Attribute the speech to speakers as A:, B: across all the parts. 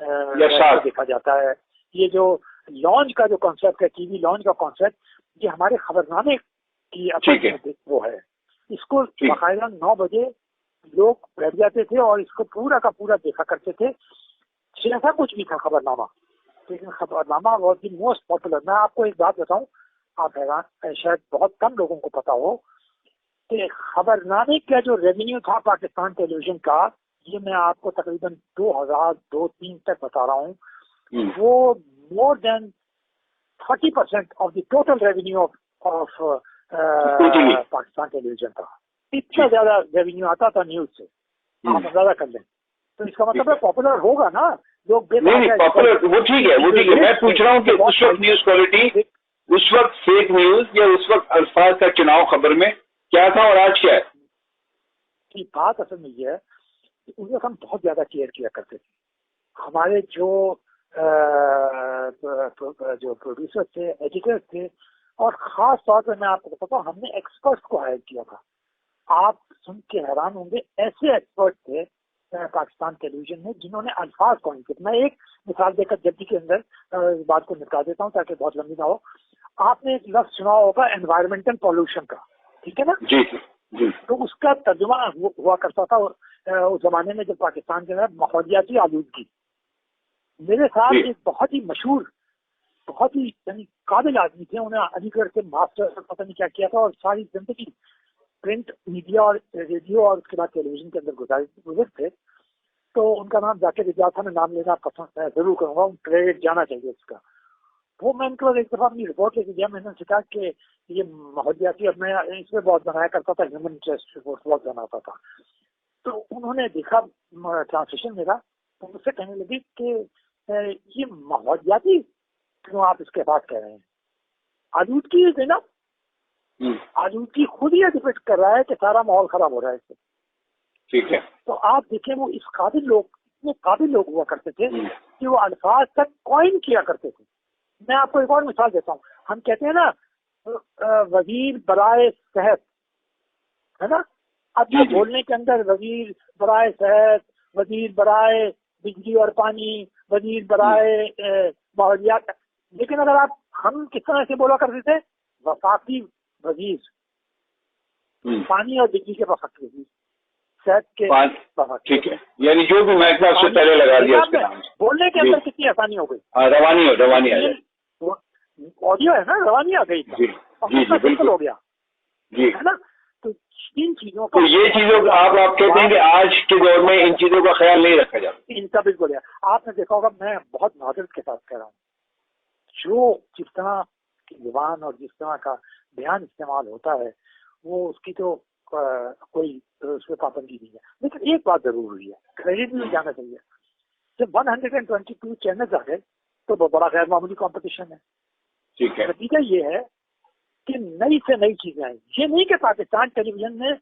A: دیکھا جاتا ہے. یہ جو لانچ کا جو کانسیپٹ ہے، ٹی وی لانچ کا کانسیپٹ، یہ ہمارے خبرنامے کی اصل وہ ہے. اس کو باقاعدہ 9 بجے لوگ بیٹھ جاتے تھے اور اس کو پورا کا پورا دیکھا کرتے تھے. جیسا کچھ بھی تھا خبرنامہ، لیکن خبرنامہ واز دی موسٹ پاپولر. میں آپ کو ایک بات بتاؤں، آپ حیران، شاید بہت کم لوگوں کو پتا ہو کہ خبرنامے کا جو ریونیو تھا پاکستان ٹیلی ویژن کا، یہ میں آپ کو تقریباً 2002-03 تک بتا رہا ہوں، وہ more than 30% of the total revenue of Pakistan television کا. اتنا زیادہ ریونیو آتا تھا نیوز سے، آپ اندازہ کر لیں. تو اس کا مطلب ہے پاپولر ہوگا نا لوگ.
B: نہیں پاپولر، وہ ٹھیک ہے، وہ ٹھیک ہے. میں پوچھ رہا ہوں کہ اس وقت نیوز کوالٹی، اس وقت فیک نیوز یا اس وقت الفاظ کا چناؤ خبر میں کیا تھا اور آج کیا ہے؟
A: بات اصل میں یہ ہے کہ اس وقت ہم بہت زیادہ کیئر کیا کرتے تھے. ہمارے جو پروڈیوسر تھے، ایڈیٹر تھے، اور خاص طور پہ میں آپ کو بتاتا ہوں، ہم نے ایکسپرٹ کو ہائر کیا تھا. آپ سن کے حیران ہوں گے، ایسے ایکسپرٹ تھے پاکستان ٹیلی ویژن میں جنہوں نے الفاظ کوائن کیے. میں ایک مثال دے کر جلدی کے اندر بات کو نپٹا دیتا ہوں تاکہ بہت لمبی نہ ہو. آپ نے ایک لفظ سنا ہوگا انوائرمنٹل پولوشن کا، ٹھیک ہے نا؟
B: جی جی.
A: تو اس کا ترجمہ ہوا کرتا تھا اس زمانے میں جب پاکستان کے اندر ماحولیاتی آلودگی. میرے ساتھ ایک بہت ہی مشہور، بہت ہی یعنی قابل آدمی تھے. انہیں علی گڑھ سے ماسٹر پتہ نہیں کیا کیا تھا، اور ساری زندگی پرنٹ میڈیا اور ریڈیو اور اس کے بعد ٹیلی ویژن کے اندر گزر تھے. تو ان کا نام ذاکر اجاز تھا. میں نام لینا پسند ضرور کروں گا، کریڈٹ جانا چاہیے اس کا. وہ میں ان کو ایک دفعہ اپنی رپورٹ لے کے گیا. میں نے کہا کہ یہ ماحولیاتی، اور میں اس میں بہت بنایا کرتا تھا، ہیومن انٹرسٹ رپورٹ بہت بناتا تھا. تو انہوں نے دیکھا ٹرانسلیشن میرا، تو مجھ سے کہنے لگی کہ یہ ماحولیاتی کیوں آپ اس کے بعد کہہ رہے ہیں؟ آلودگی ہے نا، آلودگی خود ہی ڈپیکٹ کر رہا ہے کہ سارا ماحول خراب ہو رہا ہے اس سے.
B: ٹھیک ہے. تو
A: آپ دیکھیں وہ اس قابل لوگ، اتنے قابل لوگ ہوا کرتے تھے کہ وہ الفاظ تک کوائن کیا کرتے تھے. میں آپ کو ایک اور مثال دیتا ہوں. ہم کہتے ہیں نا وزیر برائے صحت، ہے نا؟ اب یہ بولنے کے اندر وزیر برائے صحت، وزیر برائے بجلی اور پانی، وزیر برائے ماحولیات، لیکن اگر آپ ہم کس طرح سے بولا کرتے تھے؟ وفاقی وزیر پانی اور بجلی کے وفاقی وزیر، صحت کے وفاقی.
B: ٹھیک ہے، یعنی جو بھی محکمہ سے پہلے لگا دیا اس کے نام سے.
A: بولنے کے اندر کتنی آسانی ہو گئی.
B: روانی آ جائے.
A: آڈیو ہے نا، روانی آ گئی.
B: جی بالکل
A: ہو گیا
B: جی،
A: ہے نا. تو ان چیزوں
B: کو، یہ چیزوں کا آپ کہتے ہیں کہ آج کے دور میں ان چیزوں کا خیال نہیں رکھا جاتا.
A: ان کا بالکل ہے. آپ نے دیکھا ہوگا، میں بہت معذرت کے ساتھ کہہ رہا ہوں، جو جس طرح کی زبان اور جس طرح کا بیان استعمال ہوتا ہے وہ اس کی تو کوئی اس پہ پابندی نہیں ہے. لیکن ایک بات ضرور ہوئی ہے، کریڈٹ بھی جانا چاہیے. جب 122 چینلز آ گئے تو وہ بڑا غیر معمولی کمپٹیشن ہے.
B: ٹھیک ہے.
A: نتیجہ یہ ہے کہ نئی سے نئی چیزیں آئیں. یہ نہیں کہ پاکستان ٹیلی ویژن نے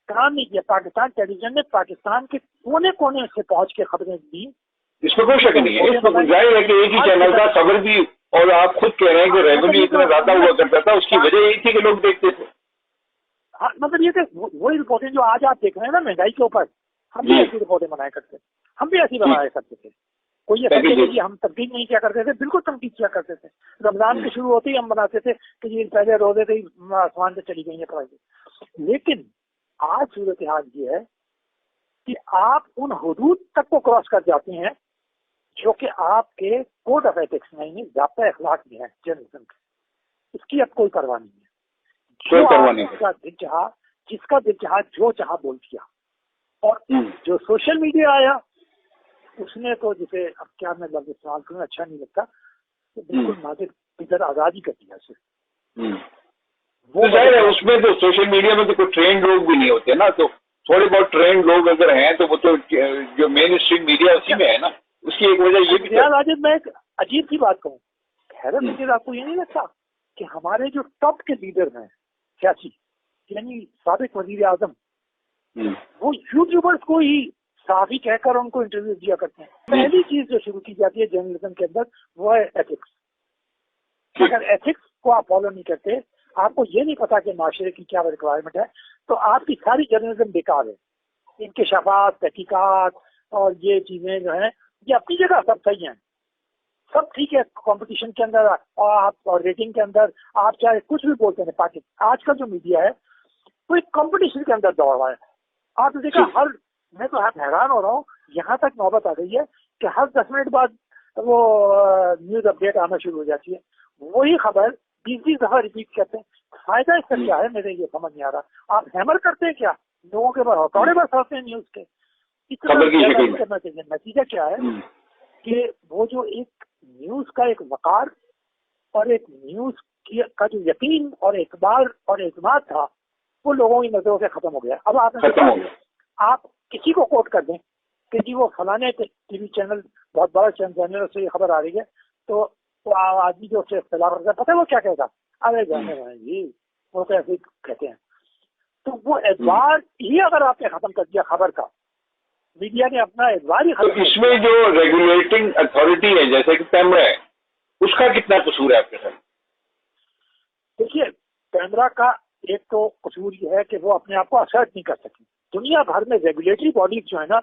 A: کام نہیں کیا. پاکستان ٹیلی ویژن نے پاکستان کے کونے کونے سے پہنچ کے خبریں دی.
B: اس میں کوئی شک نہیں ہے. اس میں ظاہر ہے کہ ایک ہی چینل کا خبر بھی، اور آپ خود کہہ رہے ہیں کہ ریونیو اتنا زیادہ ہوا کرتا تھا، اس کی وجہ یہی تھی کہ لوگ دیکھتے تھے.
A: ہاں، مطلب یہ کہ وہی رپورٹیں جو آج آپ دیکھ رہے ہیں نا مہنگائی کے اوپر، ہم بھی ایسی رپورٹیں بنایا کرتے، ہم بھی ایسی بنایا کرتے تھے. کوئی یہ سمجھے کہ ہم تبدیل نہیں کیا کرتے تھے، بالکل تبدیل کیا کرتے تھے. رمضان کے شروع ہوتے ہی ہم بناتے تھے کہ یہ پہلے روزے سے ہی آسمان سے چلی گئی ہیں پرائزیں. لیکن آج صورتحال یہ ہے کہ آپ ان حدود تک کو کراس کر جاتے ہیں جو کہ آپ کے کوڈ آف ایتھکس میں، یعنی ضابطۂ اخلاق میں ہے جرنلزم کے. اس کی اب کوئی پرواہ نہیں ہے. جس کا دل چاہا جو چاہا بول دیا. اور جو سوشل میڈیا آیا اس نے تو، جسے اب کیا میں لفظ استعمال کروں، اچھا نہیں لگتا، تو بالکل نازک ادھر آزادی کر دیا اسے.
B: وہ ظاہر ہے اس میں تو سوشل میڈیا میں تو کوئی ٹرینڈ لوگ بھی نہیں ہوتے نا. تو تھوڑے بہت ٹرینڈ لوگ اگر ہیں تو وہ تو جو مین اسٹریم میڈیا اسی میں ہے نا. اس کی ایک وجہ یہ بھی
A: راجد، میں ایک عجیب سی بات کہوں، حیرت مجھے آپ کو یہ نہیں لگتا کہ ہمارے جو ٹاپ کے لیڈر ہیں سیاسی، یعنی سابق وزیر اعظم، وہ یوٹیوبرز کو ہی صحافی کہہ کر ان کو انٹرویو دیا کرتے ہیں. پہلی چیز جو شروع کی جاتی ہے جرنلزم کے اندر وہ ہے ایتھکس. اگر ایتھکس کو آپ فالو نہیں کرتے، آپ کو یہ نہیں پتا کہ معاشرے کی کیا ریکوائرمنٹ ہے، تو آپ کی ساری جرنلزم بیکار ہے. انکشافات، تحقیقات اور یہ چیزیں جو ہیں یہ اپنی جگہ سب صحیح ہیں, سب ٹھیک ہے کمپٹیشن کے اندر اور ریٹنگ کے اندر آپ چاہے کچھ بھی بولتے ہیں. پاکستان آج کا جو میڈیا ہے وہ ایک کمپٹیشن کے اندر دوڑ رہا ہے. آپ نے دیکھا میں تو حیران ہو رہا ہوں, یہاں تک نوبت آ گئی ہے کہ ہر 10 منٹ بعد وہ نیوز اپڈیٹ آنا شروع ہو جاتی ہے, وہی خبر 20 دفعہ ریپیٹ کرتے ہیں. فائدہ اس کا کیا ہے مجھے یہ سمجھ نہیں آ رہا. آپ ہیمر کرتے ہیں کیا لوگوں کے بعد ہتھوڑے برس ہوتے ہیں نیوز کے, اتنا کرنا چاہیے. نتیجہ کیا ہے کہ وہ جو ایک نیوز کا ایک وقار اور ایک نیوز کا جو یقین اور اعتبار اور اعتماد تھا وہ لوگوں کی نظروں سے ختم ہو گیا. اب آپ کسی کو کوٹ کر دیں کہ جی وہ فلانے ٹی وی چینل بہت بڑا چینل سے یہ خبر آ رہی ہے, تو وہ آدمی جو اس سے اختلاف کرتا ہے پتہ ہے وہ کیا کہے گا, ارے جانے رہے جی وہ تو ایسے کہتے ہیں. تو وہ اعتبار ہی اگر آپ نے ختم کر دیا خبر کا, میڈیا نے اپنا اعتبار ہی ختم.
B: اس میں جو ریگولیٹنگ اتھارٹی ہے جیسے کہ پیمرا ہے, اس کا کتنا قصور ہے آپ کے ساتھ؟
A: دیکھیے پیمرا کا ایک تو قصور یہ ہے کہ وہ اپنے آپ کو اسرٹ نہیں کر سکی. دنیا بھر میں ریگولیٹری باڈیز جو ہے نا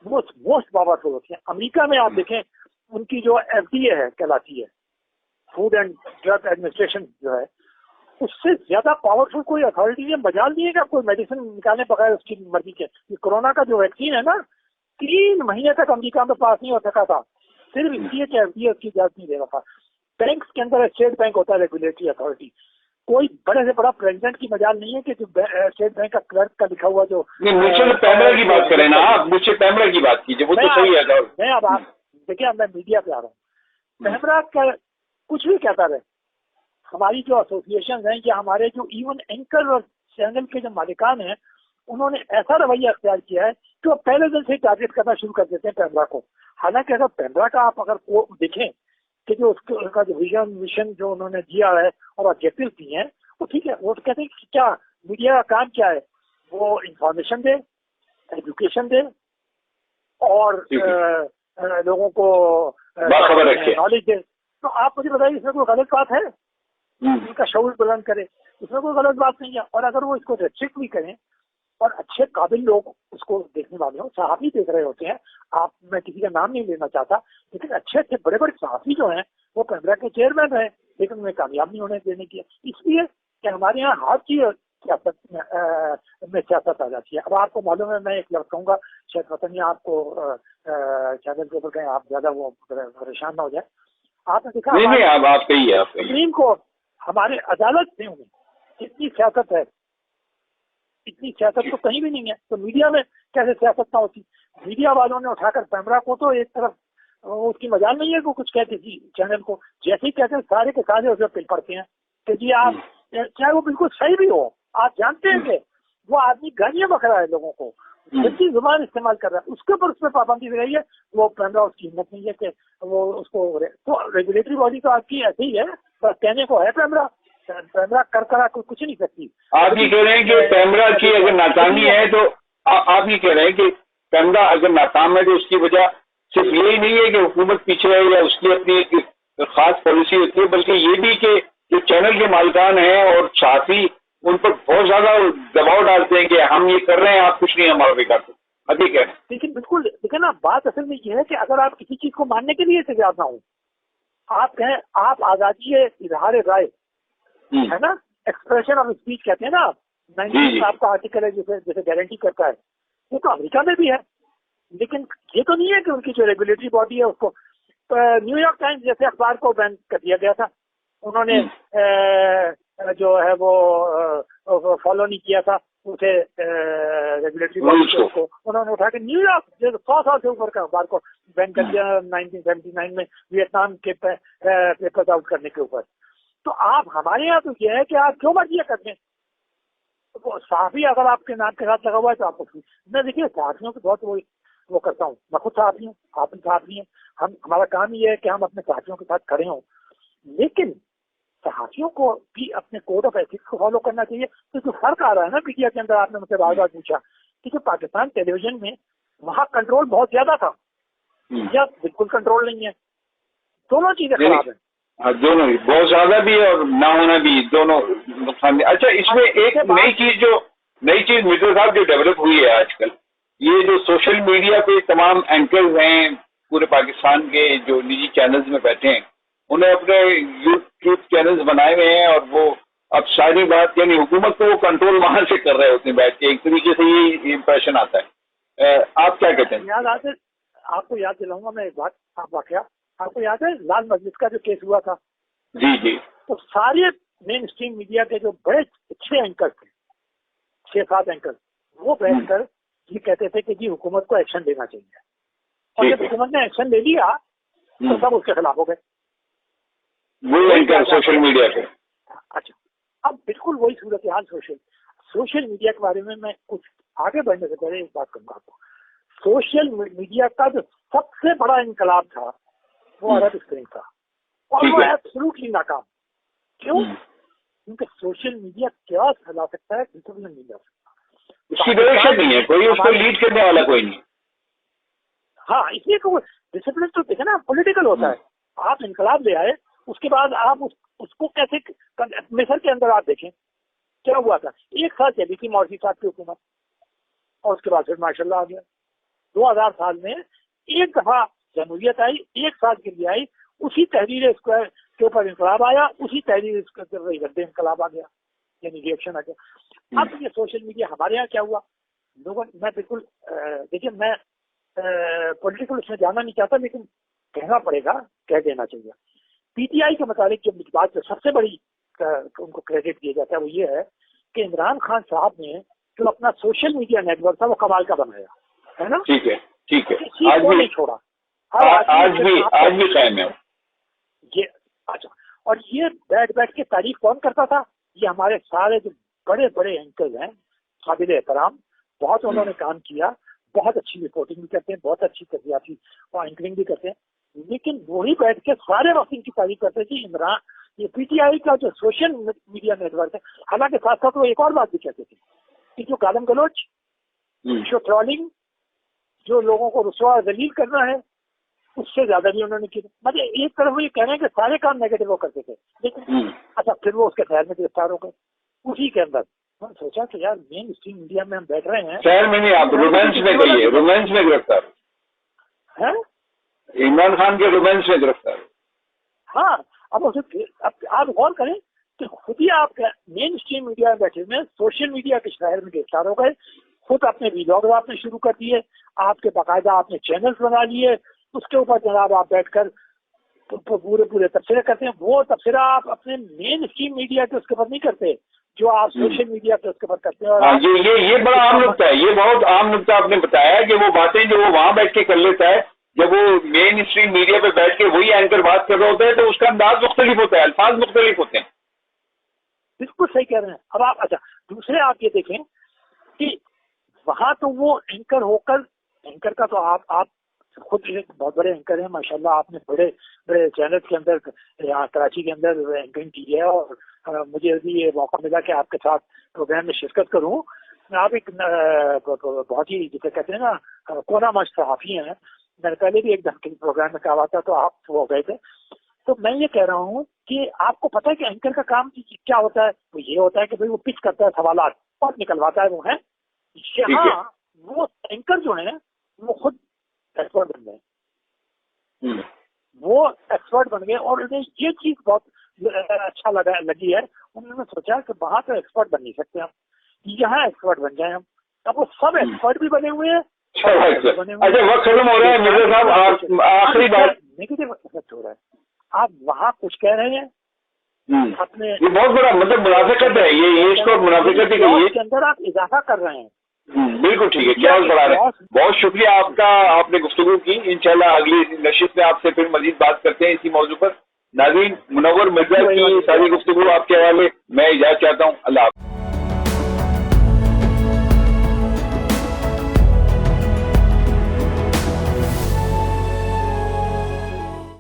A: وہ موسٹ پاورفل ہوتی ہیں. امریکہ میں آپ دیکھیں ان کی جو FDA ہے کہلاتی ہے, فوڈ اینڈ ڈرگ ایڈمنسٹریشن جو ہے, اس سے زیادہ پاورفل کوئی اتھارٹی نے مجال نہیں ہے کہ آپ کوئی میڈیسن نکالنے بغیر اس کی مرضی کے. یہ کورونا کا جو ویکسین ہے نا 3 مہینے تک امریکہ میں پاس نہیں ہو سکا تھا, صرف اس لیے کہ FDA اس کی اجازت نہیں دے رہا تھا. بینکس کے اندر اسٹیٹ بینک ہوتا ہے ریگولیٹری اتھارٹی, کوئی بڑے سے بڑا پریزیڈنٹ کی مجال نہیں ہے کہ جو اسٹیٹ بینک کا کلرک کا لکھا ہوا جو
B: پیمرا کی بات کریں نا آپ, مجھ سے پیمرا کی بات کیجیے, وہ تو صحیح ہے.
A: میں اب آپ دیکھیں میں میڈیا پہ آ رہا ہوں. پیمرا کا کچھ بھی کہتا رہے, ہماری جو ایسوسیشن ہیں یا ہمارے جو ایون اینکر اور چینل کے جو مالکان ہیں انہوں نے ایسا رویہ اختیار کیا ہے کہ وہ پہلے دن سے ٹارگیٹ کرنا شروع کر دیتے ہیں پیمرا کو. حالانکہ اگر پیمرا کا آپ اگر دیکھیں کہ جو اس کا جو ویژن جو انہوں نے دیا ہے اور آبجیکٹو دیے ہیں وہ ٹھیک ہے. وہ کہتے ہیں کہ کیا میڈیا کا کام کیا ہے, وہ انفارمیشن دے, ایجوکیشن دے اور لوگوں کو نالج دے. تو آپ مجھے بتائیے اس میں کوئی غلط بات ہے؟ ان کا شعور بلند کرے, اس میں کوئی غلط بات نہیں ہے. اور اگر وہ اس کو ریسٹرکٹ بھی کریں اور اچھے قابل لوگ اس کو دیکھنے والے ہوں, صحافی دیکھ رہے ہوتے ہیں, آپ میں کسی کا نام نہیں لینا چاہتا لیکن اچھے اچھے بڑے بڑے صحافی جو ہیں وہ پیمرا کے چیئرمین ہیں لیکن انہیں کامیاب نہیں ہونے دینے کی. اس لیے کہ ہمارے یہاں ہر چیز سیاست میں سیاست آ جاتی ہے. اب آپ کو معلوم ہے, میں ایک لفظ کہوں گا شاید پتہ نہیں آپ کو چینل کے اوپر کہیں آپ زیادہ وہ پریشان نہ ہو جائے. آپ نے دیکھا سپریم کورٹ ہمارے عدالت میں اتنی سیاست ہے, اتنی سیاست تو کہیں بھی نہیں ہے. تو میڈیا میں کیسے سیاست نہ ہوتی؟ میڈیا والوں نے اٹھا کر پیمرا کو تو ایک طرف اس کی مجال نہیں ہے کہ کچھ کہتے جی چینل کو جیسے ہی کہتے ہیں سارے کے سارے اسے پل پڑتے ہیں کہ جی آپ چاہے وہ بالکل صحیح بھی ہو, آپ جانتے ہیں کہ وہ آدمی گالیاں بک رہا ہے لوگوں کو, سچی زبان استعمال کر رہا ہے, اس کے اوپر اس پہ پابندی دی رہی ہے. وہ پیمرا اس کی ہمت نہیں ہے کہ وہ اس کو, تو ریگولیٹری باڈی تو آپ کی ایسے ہی ہے, بس کہنے کو ہے پیمرا کر کچھ نہیں سکتی.
B: آپ یہ کہہ رہے ہیں کہ پیمرا کی اگر ناکامی ہے تو آپ یہ کہہ رہے ہیں کہ پیمرا اگر ناکام ہے تو اس کی وجہ صرف یہی نہیں ہے کہ حکومت پیچھے ہے یا اس کی اپنی ایک خاص پالیسی ہوتی ہے, بلکہ یہ بھی کہ جو چینل کے مالکان ہیں اور صحافی ان پر بہت زیادہ دباؤ ڈالتے ہیں کہ ہم یہ کر رہے ہیں, آپ کچھ نہیں ہمارا بھی کرتے. ابھی کہہ رہے ہیں
A: لیکن بالکل دیکھیں نا, بات اصل میں یہ ہے کہ اگر آپ کسی چیز کو ماننے کے لیے تیار نہ ہوں, آپ کہیں آپ آزادی اظہار رائے ہے نا, ایکسپریشن آف اسپیچ کہتے ہیں نا آپ, 19 آپ کا آرٹیکل ہے جیسے گارنٹی کرتا ہے, وہ تو امریکہ میں بھی ہے. لیکن یہ تو نہیں ہے کہ ان کی جو ریگولیٹری باڈی ہے اس کو, نیو یارک ٹائمز جیسے اخبار کو بین کر دیا گیا تھا, انہوں نے جو ہے وہ فالو نہیں کیا تھا اسے ریگولیٹری باڈی کو, انہوں نے اٹھا کے نیو یارک 100 سال سے اوپر کا اخبار کو بین کر دیا 1979 میں ویتنام کے پیپرز آؤٹ کرنے کے اوپر. تو آپ ہمارے یہاں تو یہ ہے کہ آپ کیوں مرضی کرتے ہیں, صحافی اگر آپ کے نام کے ساتھ لگا ہوا ہے تو آپ کو, میں دیکھیے صحافیوں کو بہت وہ کرتا ہوں, میں خود صحافی ہوں, آپ بھی صحافی ہیں, ہمارا کام یہ ہے کہ ہم اپنے صحافیوں کے ساتھ کھڑے ہوں, لیکن صحافیوں کو بھی اپنے کوڈ آف ایتھکس کو فالو کرنا چاہیے. تو جو فرق آ رہا ہے نا میڈیا کے اندر, آپ نے مجھ سے بار بار پوچھا کہ جو پاکستان ٹیلی ویژن میں وہاں کنٹرول بہت زیادہ تھا یا بالکل کنٹرول نہیں ہے, دونوں چیزیں خراب ہیں.
B: دونوں بہت زیادہ بھی اور نہ ہونا بھی, دونوں نقصان. اچھا اس میں ایک نئی چیز مرزا صاحب جو ڈیولپ ہوئی ہے آج کل, یہ جو سوشل میڈیا پہ تمام اینکرز ہیں پورے پاکستان کے جو نجی چینلز میں بیٹھے ہیں انہیں اپنے یوٹیوب چینلز بنائے ہوئے ہیں، اور وہ اب ساری بات یعنی حکومت کو وہ کنٹرول وہاں سے کر رہے ہوتے ہیں بیٹھ کے، ایک طریقے سے یہ امپریشن آتا ہے۔ آپ کیا کہتے ہیں؟
A: یاد آتے آپ کو یاد دلاؤں گا میں ایک بات، آپ واقعہ آپ کو یاد ہے لال مسجد کا جو کیس ہوا تھا؟
B: جی جی،
A: تو سارے مین اسٹریم میڈیا کے جو بڑے اچھے اینکر تھے، 6-7 اینکر، وہ بیٹھ کر یہ کہتے تھے کہ جی حکومت کو ایکشن لینا چاہیے، اور جب حکومت نے ایکشن لے لیا تو سب اس کے خلاف ہو گئے،
B: وہی اینکر سوشل میڈیا پہ۔
A: اچھا، اب بالکل وہی صورتحال سوشل میڈیا کے بارے میں کچھ آگے بڑھنے سے پہلے ایک بات کروں گا آپ کو۔ سوشل میڈیا کا جو سب سے بڑا انقلاب تھا وہ عرب اسپرنگ تھا، اور وہ ایبسولوٹلی ناکام۔ کیوں؟ کیونکہ سوشل میڈیا کیا پھیلا سکتا ہے ڈسپلن نہیں جا سکتا،
B: اس کی ڈائریکشن نہیں ہے کوئی، اس کو لیڈ کرنے والا کوئی نہیں۔
A: ہاں، اس لیے کہ وہ ڈسپلن تو دیکھیں نا پولیٹیکل ہوتا ہے، آپ انقلاب لے آئے، اس کے بعد آپ اس کو کیسے مصر کے اندر آپ دیکھیں کیا ہوا تھا، 1 سال چلی تھی مورسی صاحب کی حکومت، اور اس کے بعد پھر ماشاء اللہ آ گیا 2000 سال میں ایک دفعہ جمہوریت آئی، 1 سال کے لیے آئی، اسی تحریر اسکوائر کے اوپر انقلاب آیا، اسی تحریر رد انقلاب آ گیا، یعنی ریئیکشن آ گیا۔ اب یہ سوشل میڈیا ہمارے یہاں کیا ہوا لوگوں، میں بالکل دیکھیے میں پولیٹیکل اس میں جانا نہیں چاہتا، لیکن کہنا پڑے گا، کہہ دینا چاہیے۔ پی ٹی آئی کے متعلق جو بات جو سب سے بڑی ان کو کریڈٹ دیا جاتا ہے وہ یہ ہے کہ عمران خان صاحب نے جو اپنا سوشل میڈیا نیٹ ورک تھا وہ کمال کا بنایا ہے نا،
B: ٹھیک ہے ٹھیک ہے،
A: کسی کو نہیں چھوڑا،
B: آج بھی قائم ہے
A: یہ۔ اچھا، اور یہ بیٹھ کے تعریف کون کرتا تھا؟ یہ ہمارے سارے جو بڑے بڑے اینکرز ہیں قابل احترام، بہت انہوں نے کام کیا، بہت اچھی رپورٹنگ بھی کرتے ہیں، بہت اچھی تجزیاتی اینکرنگ بھی کرتے ہیں، لیکن وہی بیٹھ کے سارے وقت ان کی تعریف کرتے ہیں کہ عمران یہ پی ٹی آئی کا جو سوشل میڈیا نیٹ ورک ہے، حالانکہ ساتھ ساتھ وہ ایک اور بات بھی کہتے تھے کہ جو گالم گلوچ، جو ٹرولنگ، جو لوگوں کو رسوا اور ذلیل کرنا ہے، اس سے زیادہ بھی انہوں نے کی۔ مطلب ایک طرف وہ یہ کہہ رہے ہیں کہ سارے کام نیگیٹو وہ کرتے تھے، لیکن اچھا پھر وہ اس کے خیر میں گرفتار ہو گئے اسی کے اندر۔ میں نے سوچا کہ یار مین اسٹریم میڈیا میں ہم بیٹھ رہے ہیں،
B: خیر میں نہیں، آپ رومانس میں کہیے، رومانس میں گرفتار
A: ہیں،
B: عمران خان کے رومانس میں گرفتار۔
A: ہاں، اب آپ غور کریں کہ خود ہی آپ مین اسٹریم میڈیا میں بیٹھے ہوئے سوشل میڈیا کے شہر میں گرفتار ہو گئے، خود اپنے ویلاگ آپ نے شروع کر دیے، آپ کے باقاعدہ آپ نے چینلز بنا لیے، اس کے اوپر جناب آپ بیٹھ کر پورے تبصرے کرتے ہیں۔ وہ تبصرہ آپ اپنے مین اسٹریم میڈیا کے اس کے اوپر نہیں کرتے جو آپ سوشل میڈیا کے اس کے اوپر کرتے ہیں۔ اور
B: یہ بڑا عام نقطہ ہے، یہ بہت عام نقطہ آپ نے بتایا کہ وہ باتیں جو وہ وہاں بیٹھ کے کر لیتا ہے، جب وہ مین اسٹریم میڈیا پہ بیٹھ کے وہی اینکر بات کر رہا ہوتا ہے تو اس کا انداز مختلف ہوتا ہے، الفاظ مختلف ہوتے ہیں۔
A: بالکل صحیح کہہ رہے ہیں۔ اب آپ اچھا دوسرے آپ یہ دیکھیں کہ وہاں تو وہ اینکر ہو کر، اینکر کا تو آپ خود ایک بہت بڑے اینکر ہیں ماشاءاللہ، آپ نے بڑے بڑے چینل کے اندر یہاں کراچی کے اندر اینکرنگ کی ہے، اور مجھے بھی یہ موقع ملا کہ آپ کے ساتھ پروگرام میں شرکت کروں۔ آپ ایک بہت ہی جسے کہتے ہیں نا کونا مشق صحافی ہیں، میں نے پہلے بھی ایک دھمکی پروگرام میں کہا ہوا تھا تو آپ وہ گئے تھے۔ تو میں یہ کہہ رہا ہوں کہ آپ کو پتہ ہے کہ اینکر کا کام کیا ہوتا ہے؟ وہ یہ ہوتا ہے کہ بھائی وہ پچ کرتا ہے سوالات اور نکلواتا ہے، وہ ہے یہاں وہ اینکر جو ہیں وہ خود ایکسپرٹ بن گئے، وہ ایکسپرٹ بن گئے، اور انہیں یہ چیز بہت اچھا لگی ہے، انہوں نے سوچا کہ وہاں تو ایکسپرٹ بن نہیں سکتے ہم، یہاں ایکسپرٹ بن جائیں ہم۔ اب وہ سب ایکسپرٹ بھی بنے ہوئے ہیں۔
B: اچھا وقت ختم ہو رہا ہے مرزا صاحب، آخری بات،
A: نیگیٹو افیکٹ ہو رہا ہے، آپ وہاں کچھ کہہ رہے ہیں اپنے،
B: یہ بہت بڑا مطلب منافقت ہے، یہ اس کو منافقت ہی کہیے،
A: اس کے اندر آپ اضافہ کر رہے ہیں۔
B: بالکل ٹھیک ہے، کیا بڑھا رہے ہیں۔ بہت شکریہ آپ کا، آپ نے گفتگو کی، انشاءاللہ اگلی نشست میں آپ سے پھر مزید بات کرتے ہیں اسی موضوع پر۔ ناظرین، منور مرزا کی ساری گفتگو آپ کے حوالے میں اجازت چاہتا ہوں، اللہ حافظ۔